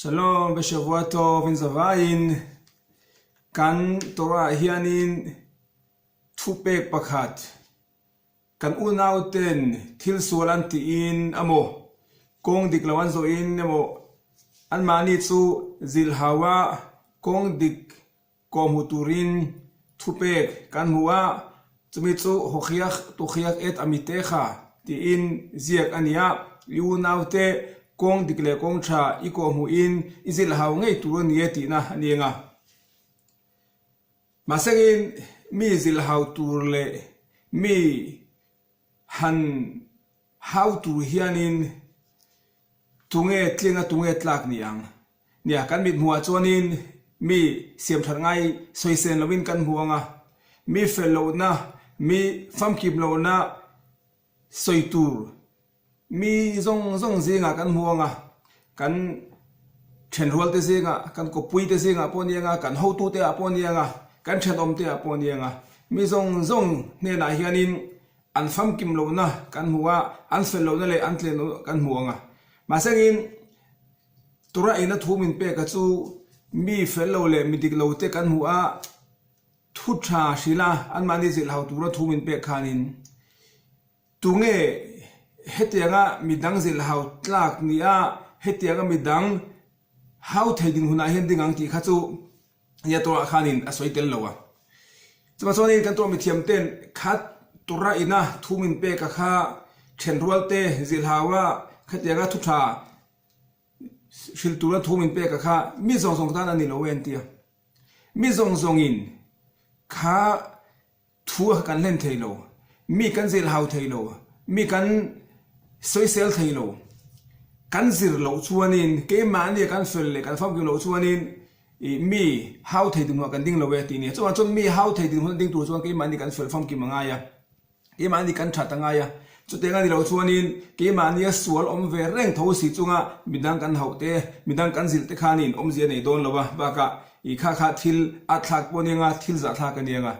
שלום ושבוע טוב, אין זווין, כאן תורה היאנין תופק פחת, כאן אונאוטן תיל סולנטין אמו, קונג דיק לוואן זוין אמו, אן מאניצו זיל הווה, קונג דיק קום הוטורין תופק, כאן הווה, צמיצו הוכיח את עמיתך, תאין זיק עניה, יונאוטה, Kong dikle kong cha iko mu in izil haw ngei turun yeti na anienga masengin mi zil haw turle mi han haw tur hianin tunge tlinga tunge tlak niang nia kan mit muwa chuanin mi siam thar ngai soisen lovin kan huanga mi fellow na mi famkim lo na soitur mi zong zinga kan huanga kan chenrol te zinga kan kopui te zinga ponianga kan hotu te aponianga kan chenom te aponianga mi zong ne na hianin an fam kim lo na kan huwa an fel lo na le an tlen kan huanga masangin tura ina thumin pe ka chu mi fel lo le mi dik lo te kan huwa thu tha shila an mani zil hau tura thumin pe khanin tunge hetianga midang zil hau tlak nia hetianga midang hau theiding huna hending ang ti khachu ya to khanin asoitel lowa chuma choni kan to mi thiam ten khat tura ina thumin pe ka kha thenrual te zil hawa khatianga thu tha shil tura thumin pe ka kha mi zong tan ani lo wen tia mi zong in kha thu kan len theilo mi kan zil hau theilo mi kan social thailo kan zir lo chuanin ke mani kan fel le kan fam ki lo chuanin mi how theiding no kan ding lo we ti ni chon mi how theiding hon ding tu chuan ke mani kan fel fam ki manga ya ke mani kan thata nga ya chu te nga ni lo chuanin ke mani sual om ve reng tho si chunga midang kan haute midang kan zil te khanin om je nei don lowa ba ka I kha thil a thlak poninga thil za thla kan yenga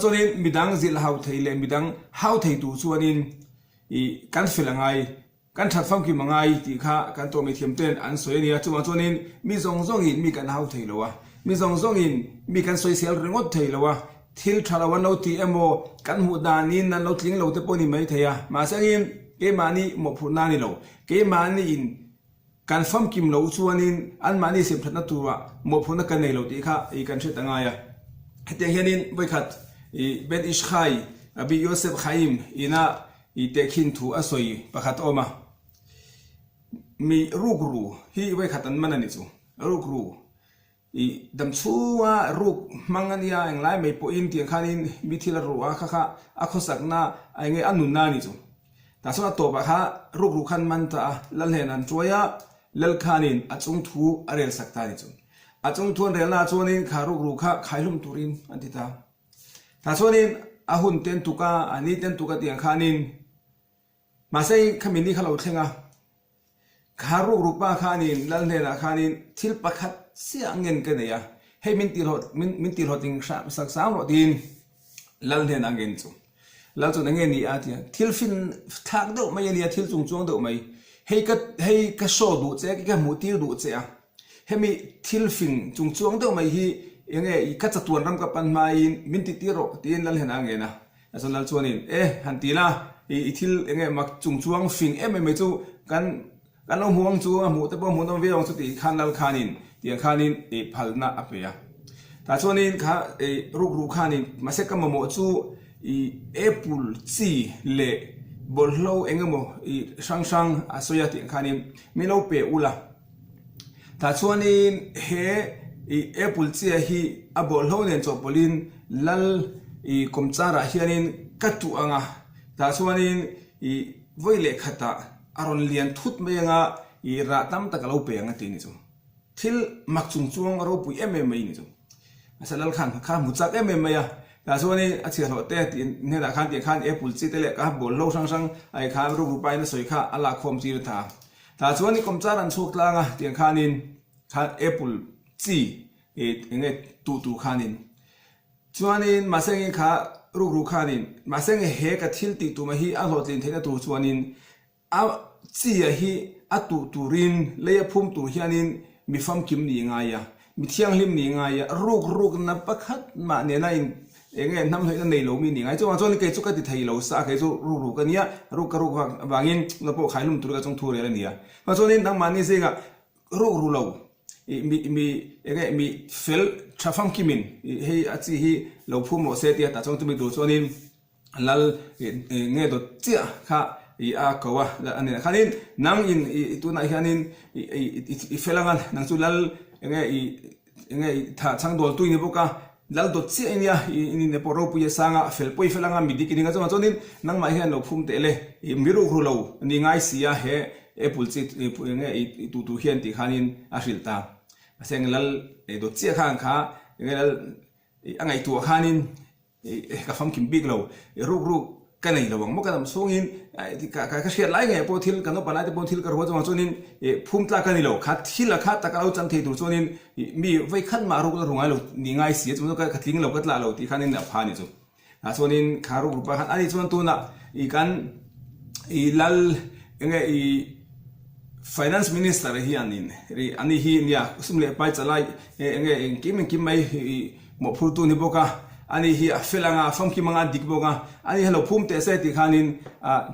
chonin midang zil how theile midang how thei tu chuanin I kan filangai kan that fam ki mangai ti kha kan to mi thiam ten an soi nia chuma chonin mi zong in mi kan hau theilowa mi zong in mi kan social ringot theilowa thil thalawan lo ti emo kan hu danin nan lo tling lo te poni mai theya ma sangin ke mani mo phuna ni lo ke mani in kan fam kim lo chuanin an mani sim thatna tuwa mo phuna kan nei lo ti kha I kan the tanga ya hete hianin boikhat I ben ishkhai abi yosef khaim ina I tekin thu asoi pakhat oma mi rugru hi we khatan manani chu rugru I dam chuwa rug mangania englai me po in tiang khanin mi thila ruwa kha akhosakna ainge anunna ni chu ta so to ba kha rugru khan manta lal henan choya lal khanin achung thu arel sakta ni chu achung thu rel na chonin kha rugru kha khailum turin antita ta chonin ahun ten tuka ani ten tuka tiang khanin masai khamini khalo thenga kharu rupa khanin lalnena khanin thil pakhat siangen ke neya he min ti roting sak sam ro din lalnena ngen chu lal chu ngen ni atia thil fin thak do mai ni thil chung do mai hei ka so du che ka mu ti du che a he mi thil fin chung do mai hi enge I ka chatuan ram ka pan mai min ti ro tin lalnena ngena aso lal chuanin hantila I thil enge mak chung fin me chu kan lo muang chu mu te bo mu no ve ong chu ti khan lal khanin ti khanin phalna apya ta chonin kha ruk khanin masek kam mo chu apple chi le bolhlo enge mo sang asoya ti khanin milo pe ula ta chonin he apple chi hi a bolhlo nen chopolin lal komchara hianin katu anga ta chuanin voile khata aron lian thut menga ra tam takalo pe anga ti ni chu thil makchung chuang ro pui mai ni chu asalal khan kha muchak mai ya ta chuani achia ro te ti ne da khan ti khan apple chi te le ka bol lo sang ai kha ru pai na soi kha ala khom chi ta ta chuani komcharan chuk tlanga ti khanin kha apple จีเงี้ยตูขานินจวนนินมาเสงขารูขานินมาเสงเฮกับทิลติตูมาฮีอันหดลินเทนตูจวนนินจีฮีอัตูรินเลยพุ่มตูฮีนินมีฟัมคิมนี่ไงอะมีเที่ยงลิมนี่ไงอะรูกนับประคัดมาเนี่ยนะเงี้ยน้ำให้ในโลมีนี่ไงจวนนี้เกิดจุกติไทยเราสักเกิดจุรูกันเนี่ยรูกวางเงินแล้วพวกขายลุ่มตัวก็จงทัวร์อะไรเนี่ยมาจวนนี้ทั้งมันนี่สิกะรูเรามีเฟลชาฟัมคิมินให้อาชีฮีเราพูดหมดเสียแต่จงจะมีตัวจวนนี้ลัลเงี้ยตัวเจ้าค่ะก็ว่าอันนี้ขันนี้นั่งตัวไหนขันนี้เฟลังกันนั่งสุดลัลเงี้ยถ้าช่างตัวตัวนี้พวกลัลตัวเจ้าเนี่ยเนี่ยพอเราพูดยังสั่งเฟลพลังงานมีดีกินกันจนนี้นั่งมาเห็นเราพุ่มเตะเลยมีรูเรานี่ง่ายเสียเหปุ่นจิตเงี้ยตัวเห็นที่ขันนี้อาศิลตาเสียงลัลตัวเจ้าข้างขาเงี้ยลัลอะไรตัวขันนี้กับฟังคิมบิ๊กเรารูกันไหนระวังมั่วกันทำส่งอินก็เชียร์ไล่ไงพอทิลกันก็ปนายแต่พอทิลก็รู้ว่าจวนนี้พุ่มตากันนี่เราขัดทิลขัดตะการเราจันทร์ตัวจวนนี้มีไว้ขันมารูก็รู้ไงเรานี่ไงเสียจวนก็ขัดทิ้งเราก็ตลาดเราที่ขันนี่นับผ่านนี่จวนจวนนี้ขารูรูปขันอันนี้จวนตัวน่ะกันลัลยังไงfinance minister เฮียนี่อันนี้ฮีเนี่ยสมัยไปจะไล่ยังไงกิมไม่หมดพูดตัวนี้บอกอันนี้ฮีเฟลังฟังคิมังดิกบอกอันนี้เราพุ่มเตะเสติขานิน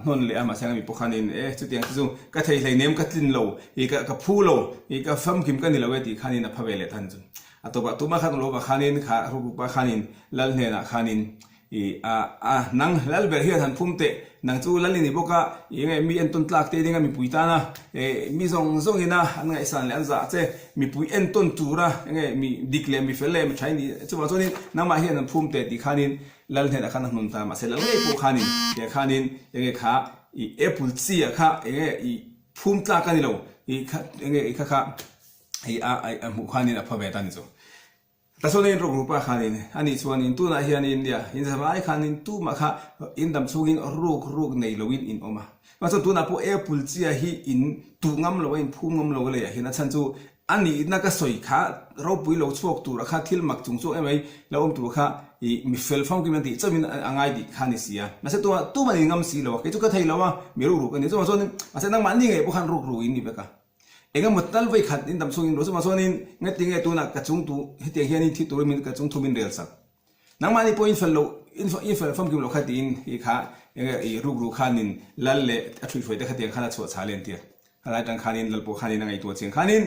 นนเลยมาเสียงมีพวกขานินจุดอย่างที่จงก็ไทยเลยเนมก็ตินเราก็พูเราก็ฟังคิมกันนี่เราเวทีขานินพระเวเลทันจงตัวมาขันเราบขานินขารูปขานินลัลเนนะขานินนังลัลเบอร์เฮียทันพุ่มเตะนังจูลัลนี่บอกยังไงมีอันต้นตากเตะยังไงมีปุ๋ยตานะมีส่งอินะอันไงสันเลยอันจะเจมีปุ๋ยอันต้นจูระยังไงมีดิกเลมีเฟลเลมีใช้นี่จุดว่าจนี้นังมาเฮียทันพุ่มเตะที่ขานินลัลเนี่ยนะขันนันตามาเสร็จแล้วไอ้พวกขานินเนี่ยขานินยังไงขาเอปุลซีอะขายังไงพุ่มตากันนี่เรายังไงขาหมู่ขานินพระเวทานนี่จ้ะแต่ส่วนนี้รูปขานินอันนี้ส่วนนี้ตัวนั้นเฮียนินเดียอินสบายขานินตัวมาขาอินดำส่งอินรูกในโลวินอินออกมาว่าส่วนตัวนั้นพวกปุลซีอะฮีอินตัวงำเราอินพุ่มงำเราเลยเห็นนะฉันจูอันนี้นักสอยขาเราปุยเราชกตัวราคาที่มักจงโซ่เอ็มไอเราอมตัวขามีเฟลฟังกิมันดีจะมีอะไรดีขานิเสียมาเสตัวมันงำสีเราแค่จุกไทยเราว่ามีรูกันนี่ส่วนนี้มาเสนั่งมันนี่ไงพวกขันรูอินนี่เบก้าเองก็หมดตั้งไว้ขัดอินดำส่งอินรู้สึกมาส่วนนี้งั้นติงไอตัวนักกระจุงตัวเฮียเฮียนี่ที่ตัวมีกระจุงทุบินเรียลสักนั่งมันนี่พออินเฟลเราอินเฟลฟังกิมเราขัดอินอีขายังไงรูขานินลัลเล่อัตวิไฟเด็กขัดยังขัดสวดชาเลนเตียอะไรต่างขานินลัลโปขานินนั่งไอตัวเชียงขานิน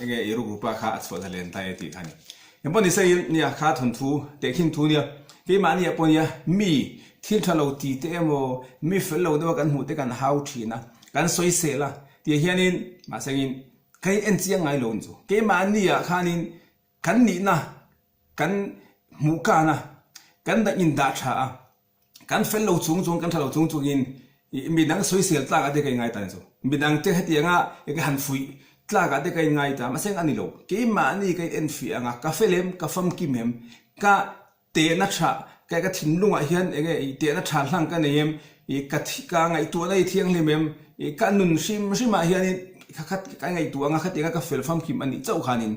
ยังไงรูปขาสวดชาเลนตายตีขานินยังพอนี่เสียเนี่ยขาทุนทูเด็กหินทูเนี่ยที่มันเนี่ยพอเนี่ยมีที่ทะเลตีเตมโมมีเฟลเราด้วยกันหูเด็กกันฮาวทีนะกันสวยเสียละที่เฮียนินมาเสียงใครเอ็นเสียงไงลงจูที่มันเนี่ยขานินกันนี่นะกันหูกานะกันได้อินดาชากันเฟลเราจงกันทะเลจงอินมีนังสวยเสียตลาดเด็กยังไงตันจูมีนังเจ้าที่ยังไงหันฟุยตลาดเด็กยังไงตามาเสียงอันนี้โลที่มันนี่ก็เอ็นฟีอ่ะกาเฟลมกาฟัมกิมเฮมก็เตนัชชาก็ทิ้งลุงอ่ะเฮียนยังไงเตนัชชาหลังกันเนี่ยก็ที่ก็ไงตัวได้เที่ยงเลยเมมก็นุนชิมาเฮียนี่คัดก็ไงตัวงั้นคัดยังก็เฟลฟัมกิมอันนี้เจ้าขานิน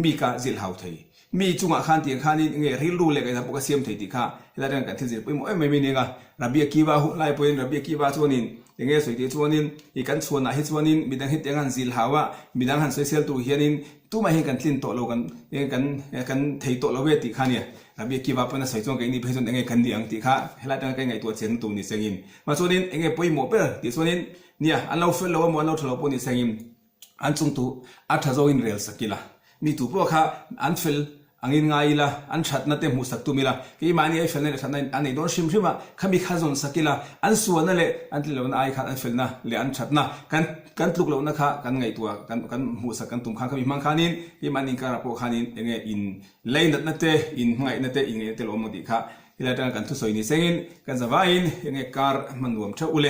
มีก็จิลฮาวไทยมีจุงอ่ะขันที่ขันนี่ไงริลรูเลยกันนะพวกเสียมไทยที่ข้าเวลาเรื่องการที่จะไปมั่วไม่มีเนี่ยก็ระเบียกีบาไล่ไประเบียกีบาชวนินยังไงสวยที่ชวนินอีกันชวนนะฮิชวนินมีดังฮิตยังหันซิลฮาวะมีดังหันโซเชียลตัวเฮียนินตัวมาเห็นกันทิ้งโตเรากันไทยโตเราเวทีข้าเนี่ยระเบียกีบาเป็นสวยจงกันนี่เพื่อนยังไงกันเดียงที่ข้าเวลาเรื่องกันไงตัวเชนตัวนี่เสียงมาชวนินยังไงไปมั่วเปล่าที่ชวนินเนี่ยอันเราเฟลเราว่าเราทะเลาะปุ่นนี่เสียงอันจงตัวอัฐโจอินเรียลสกิละมีตัวพวกข้าอันเฟลอันนี้ง่ายละอันชัดนั่นเต็มหูสักตัวมีละกี่มันนี่ไอ้เฟลเนี่ยชัดนั่นอันนี้โดนชิมมาขมิข้าจนสักกี่ละอันส่วนนั่นแหละอันที่เราไอ้ข้าอันเฟลนะเลยอันชัดนะกันทุกเรานะคะกันไงตัวกันหูสักกันตุ่มข้างขมิมังข้านินกี่มันนี่การพวกข้านินยังไงอินเลยนั่นเตอินไงนั่นเตอินไงเตลอมดีค่ะที่เราจะกันทุกส่วนนี้เสียงกันจะว่าอินยังไงการมันรวมเช่าอุเล